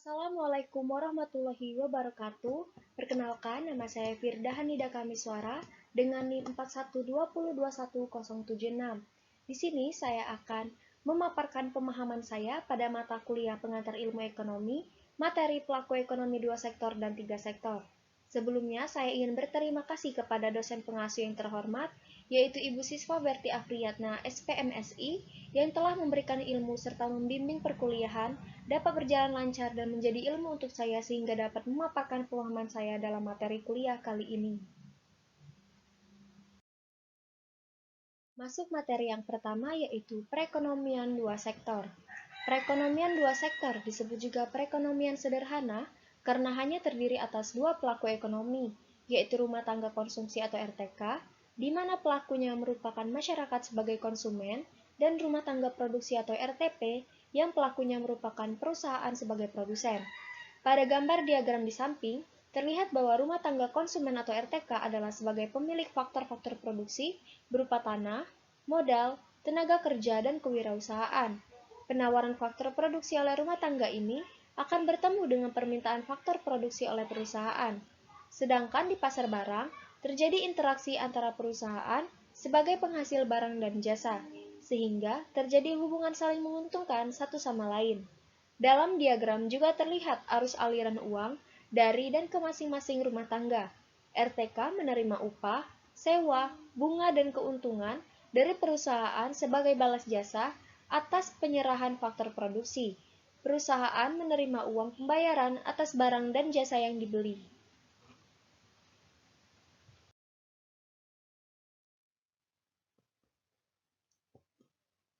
Assalamualaikum warahmatullahi wabarakatuh. Perkenalkan, nama saya Firda Hanida Kamiswara dengan NIM 4120210076. Di sini saya akan memaparkan pemahaman saya pada mata kuliah pengantar ilmu ekonomi, materi pelaku ekonomi 2 sektor dan 3 sektor. Sebelumnya, saya ingin berterima kasih kepada dosen pengasuh yang terhormat, yaitu Ibu Siswa Berti Afriyatna, SPMSI, yang telah memberikan ilmu serta membimbing perkuliahan dapat berjalan lancar dan menjadi ilmu untuk saya sehingga dapat memaparkan pemahaman saya dalam materi kuliah kali ini. Masuk materi yang pertama yaitu perekonomian 2 sektor. Perekonomian 2 sektor disebut juga perekonomian sederhana karena hanya terdiri atas dua pelaku ekonomi, yaitu rumah tangga konsumsi atau RTK, di mana pelakunya merupakan masyarakat sebagai konsumen, dan rumah tangga produksi atau RTP, yang pelakunya merupakan perusahaan sebagai produsen. Pada gambar diagram di samping, terlihat bahwa rumah tangga konsumen atau RTK adalah sebagai pemilik faktor-faktor produksi berupa tanah, modal, tenaga kerja, dan kewirausahaan. Penawaran faktor produksi oleh rumah tangga ini akan bertemu dengan permintaan faktor produksi oleh perusahaan. Sedangkan di pasar barang, terjadi interaksi antara perusahaan sebagai penghasil barang dan jasa, sehingga terjadi hubungan saling menguntungkan satu sama lain. Dalam diagram juga terlihat arus aliran uang dari dan ke masing-masing rumah tangga. RTK menerima upah, sewa, bunga, dan keuntungan dari perusahaan sebagai balas jasa atas penyerahan faktor produksi. Perusahaan menerima uang pembayaran atas barang dan jasa yang dibeli.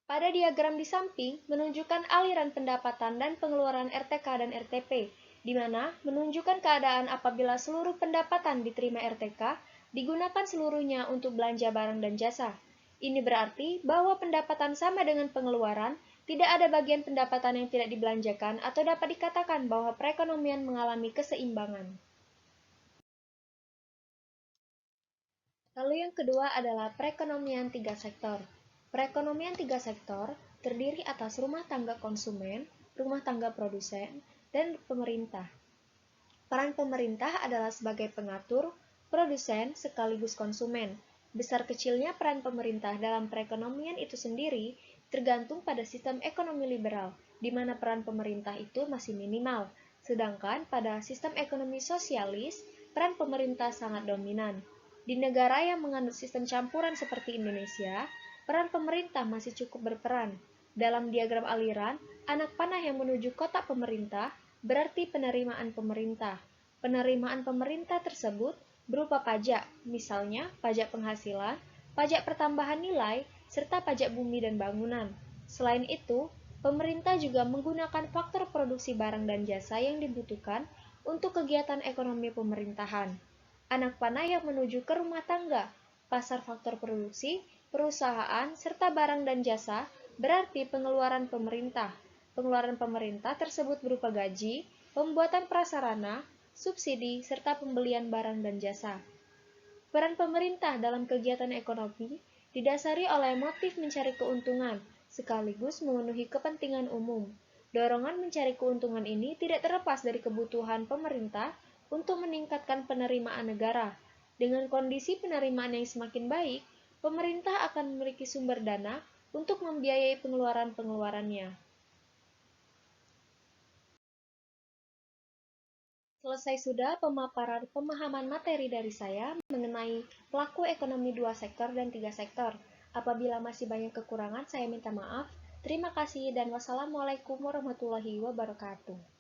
Pada diagram di samping menunjukkan aliran pendapatan dan pengeluaran RTK dan RTP, di mana menunjukkan keadaan apabila seluruh pendapatan diterima RTK digunakan seluruhnya untuk belanja barang dan jasa. Ini berarti bahwa pendapatan sama dengan pengeluaran, tidak ada bagian pendapatan yang tidak dibelanjakan atau dapat dikatakan bahwa perekonomian mengalami keseimbangan. Lalu yang kedua adalah perekonomian 3 sektor. Perekonomian 3 sektor terdiri atas rumah tangga konsumen, rumah tangga produsen, dan pemerintah. Peran pemerintah adalah sebagai pengatur, produsen, sekaligus konsumen. Besar kecilnya peran pemerintah dalam perekonomian itu sendiri tergantung pada sistem ekonomi liberal, di mana peran pemerintah itu masih minimal, sedangkan pada sistem ekonomi sosialis, peran pemerintah sangat dominan. Di negara yang menganut sistem campuran seperti Indonesia, peran pemerintah masih cukup berperan. Dalam diagram aliran, anak panah yang menuju kotak pemerintah berarti penerimaan pemerintah. Penerimaan pemerintah tersebut berupa pajak, misalnya pajak penghasilan, pajak pertambahan nilai, serta pajak bumi dan bangunan. Selain itu, pemerintah juga menggunakan faktor produksi barang dan jasa yang dibutuhkan untuk kegiatan ekonomi pemerintahan. Anak panah yang menuju ke rumah tangga, pasar faktor produksi, perusahaan, serta barang dan jasa berarti pengeluaran pemerintah. Pengeluaran pemerintah tersebut berupa gaji, pembuatan prasarana, subsidi, serta pembelian barang dan jasa. Peran pemerintah dalam kegiatan ekonomi didasari oleh motif mencari keuntungan, sekaligus memenuhi kepentingan umum. Dorongan mencari keuntungan ini tidak terlepas dari kebutuhan pemerintah untuk meningkatkan penerimaan negara. Dengan kondisi penerimaan yang semakin baik, pemerintah akan memiliki sumber dana untuk membiayai pengeluaran-pengeluarannya. Selesai sudah pemaparan pemahaman materi dari saya mengenai pelaku ekonomi 2 sektor dan 3 sektor. Apabila masih banyak kekurangan, saya minta maaf. Terima kasih dan wassalamualaikum warahmatullahi wabarakatuh.